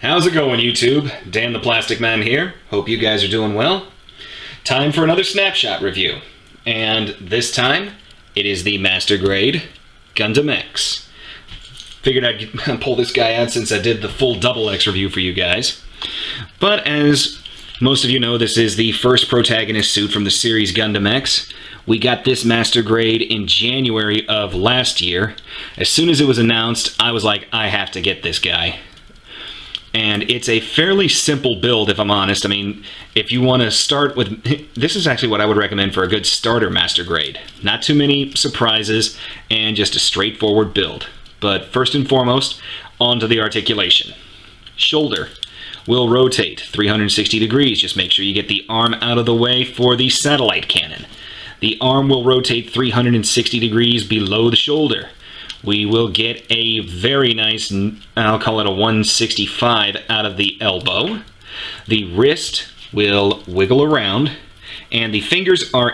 How's it going, YouTube? Dan the Plastic Man here. Hope you guys are doing well. Time for another Snapshot review. And this time, it is the Master Grade Gundam X. Figured I'd pull this guy out since I did the full Double X review for you guys. But as most of you know, this is the first protagonist suit from the series Gundam X. We got this Master Grade in January of last year. As soon as it was announced, I was like, I have to get this guy. And it's a fairly simple build, if I'm honest. I mean, if you want to start with... This is actually what I would recommend for a good starter Master Grade. Not too many surprises, and just a straightforward build. But first and foremost, on to the articulation. Shoulder will rotate 360 degrees. Just make sure you get the arm out of the way for the satellite cannon. The arm will rotate 360 degrees below the shoulder. We will get a very nice, I'll call it a 165 out of the elbow. The wrist will wiggle around, and the fingers are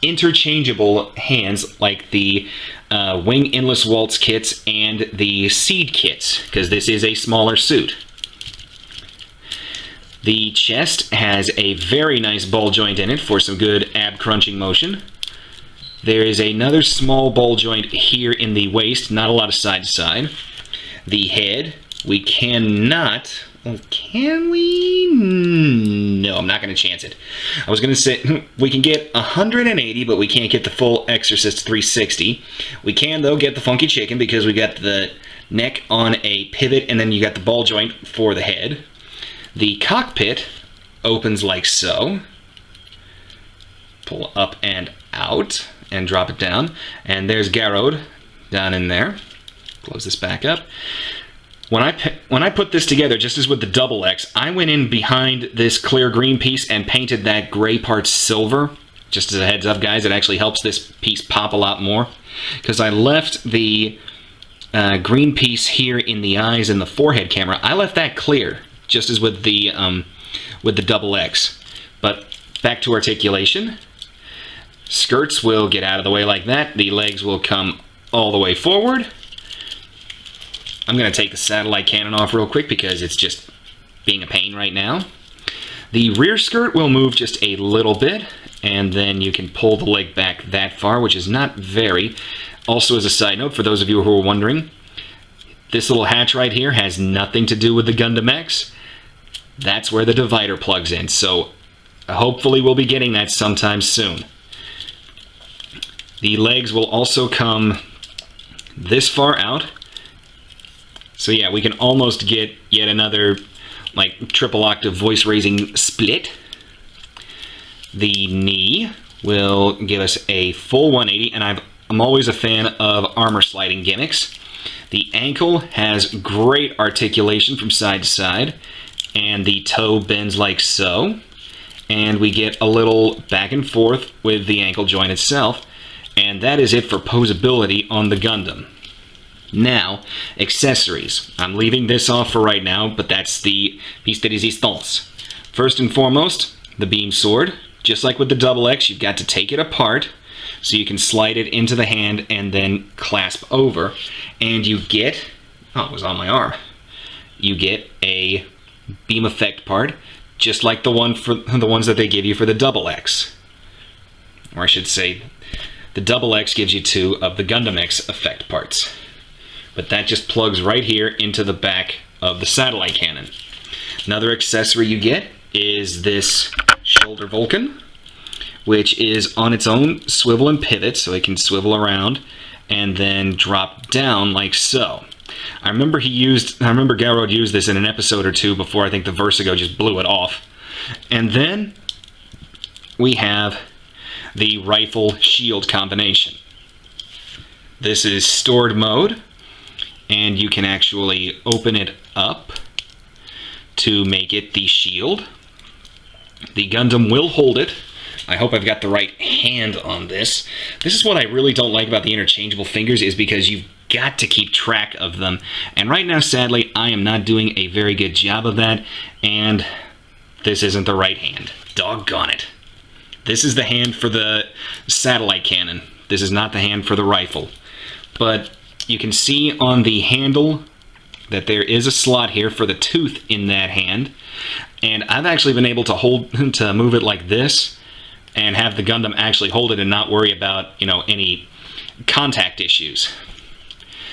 interchangeable hands like the Wing Endless Waltz kits and the Seed kits, because this is a smaller suit. The chest has a very nice ball joint in it for some good ab crunching motion. There is another small ball joint here in the waist, not a lot of side to side. The head, we cannot... Well, can we? No, I'm not going to chance it. I was going to say we can get 180, but we can't get the full Exorcist 360. We can, though, get the Funky Chicken because we got the neck on a pivot, and then you got the ball joint for the head. The cockpit opens like so. Pull up and out and drop it down, and there's Garrod down in there. Close this back up. When I put this together, just as with the Double X, I went in behind this clear green piece and painted that gray part silver. Just as a heads up, guys, it actually helps this piece pop a lot more, because I left the green piece here in the eyes and the forehead camera. I left that clear, just as with the Double X. But back to articulation. Skirts will get out of the way like that. The legs will come all the way forward. I'm going to take the satellite cannon off real quick because it's just being a pain right now. The rear skirt will move just a little bit, and then you can pull the leg back that far, which is not very. Also, as a side note, for those of you who are wondering, this little hatch right here has nothing to do with the Gundam X. That's where the divider plugs in, so hopefully we'll be getting that sometime soon. The legs will also come this far out. So yeah, we can almost get yet another like triple octave voice raising split. The knee will give us a full 180, and I'm always a fan of armor sliding gimmicks. The ankle has great articulation from side to side, and the toe bends like so. And we get a little back and forth with the ankle joint itself. And that is it for posability on the Gundam. Now, accessories. I'm leaving this off for right now, but that's the piece de resistance. First and foremost, the beam sword. Just like with the Double X, you've got to take it apart so you can slide it into the hand and then clasp over. And you get... Oh, it was on my arm. You get a beam effect part, just like the ones that they give you for the Double X. Or I should say... The Double X gives you 2 of the Gundam X effect parts. But that just plugs right here into the back of the satellite cannon. Another accessory you get is this shoulder Vulcan, which is on its own swivel and pivot, so it can swivel around and then drop down like so. I remember Garrod used this in an episode or two before I think the Vertigo just blew it off. And then we have the rifle shield combination. This is stored mode, and you can actually open it up to make it the shield. The Gundam will hold it. I hope I've got the right hand on this. This is what I really don't like about the interchangeable fingers, is because you've got to keep track of them. And right now, sadly, I am not doing a very good job of that, and this isn't the right hand. Doggone it. This is the hand for the satellite cannon. This is not the hand for the rifle. But you can see on the handle that there is a slot here for the tooth in that hand, and I've actually been able to move it like this and have the Gundam actually hold it and not worry about, you know, any contact issues.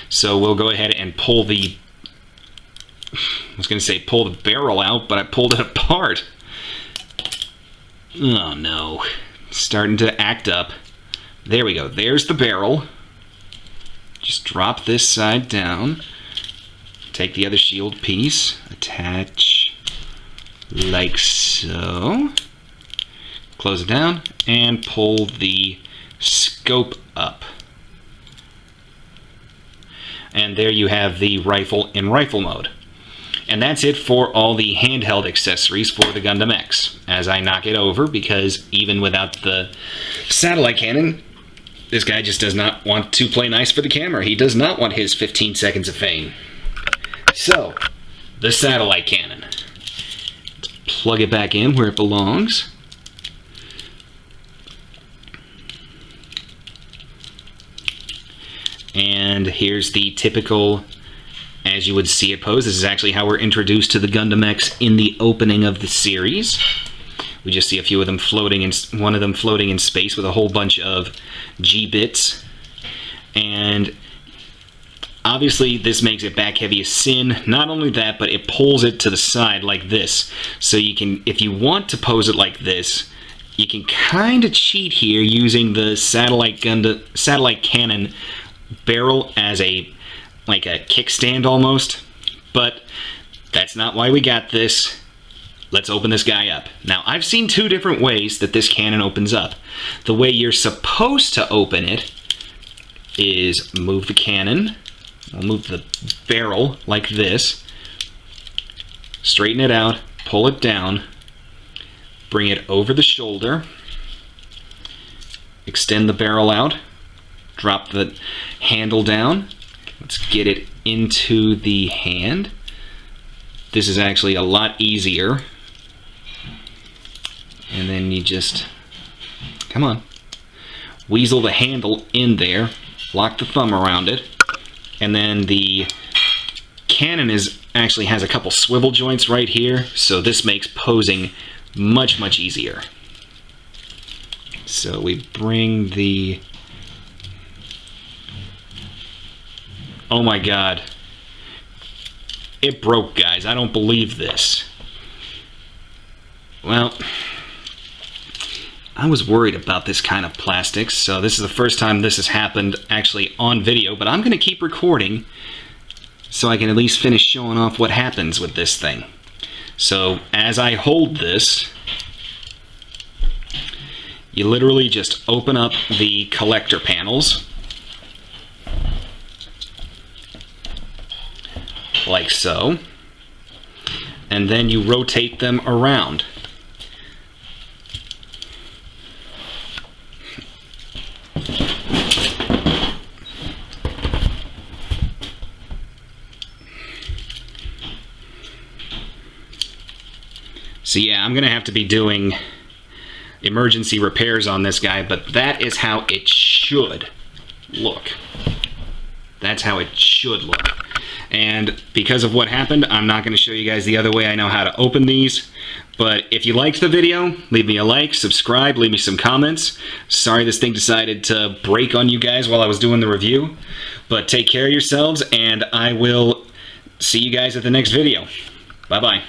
So we'll go ahead and pull the, I was going to say pull the barrel out, but I pulled it apart. Oh no, starting to act up. There we go, there's the barrel. Just drop this side down. Take the other shield piece, attach like so. Close it down and pull the scope up. And there you have the rifle in rifle mode. And that's it for all the handheld accessories for the Gundam X. As I knock it over, because even without the satellite cannon, this guy just does not want to play nice for the camera. He does not want his 15 seconds of fame. So, the satellite cannon. Let's plug it back in where it belongs. And here's the typical, as you would see it pose. This is actually how we're introduced to the Gundam X in the opening of the series. We just see a few of them floating, in one of them floating in space with a whole bunch of G-bits. And obviously this makes it back heavy as sin. Not only that, but it pulls it to the side like this. So you can, if you want to pose it like this, you can kind of cheat here using the satellite cannon barrel as like a kickstand almost. But that's not why we got this. Let's open this guy up. Now, I've seen two different ways that this cannon opens up. The way you're supposed to open it is move the cannon. I'll move the barrel like this. Straighten it out, pull it down, bring it over the shoulder, extend the barrel out, drop the handle down. Let's get it into the hand. This is actually a lot easier. And then you just, come on, weasel the handle in there, lock the thumb around it, and then the cannon actually has a couple swivel joints right here, so this makes posing much, much easier. So we bring the, oh my god, it broke, guys. I don't believe this. Well, I was worried about this kind of plastics, so this is the first time this has happened actually on video, but I'm going to keep recording so I can at least finish showing off what happens with this thing. So as I hold this, you literally just open up the collector panels like so, and then you rotate them around. So yeah, I'm gonna have to be doing emergency repairs on this guy, but that is how it should look. That's how it should look. And because of what happened, I'm not going to show you guys the other way I know how to open these. But if you liked the video, leave me a like, subscribe, leave me some comments. Sorry this thing decided to break on you guys while I was doing the review. But take care of yourselves, and I will see you guys at the next video. Bye-bye.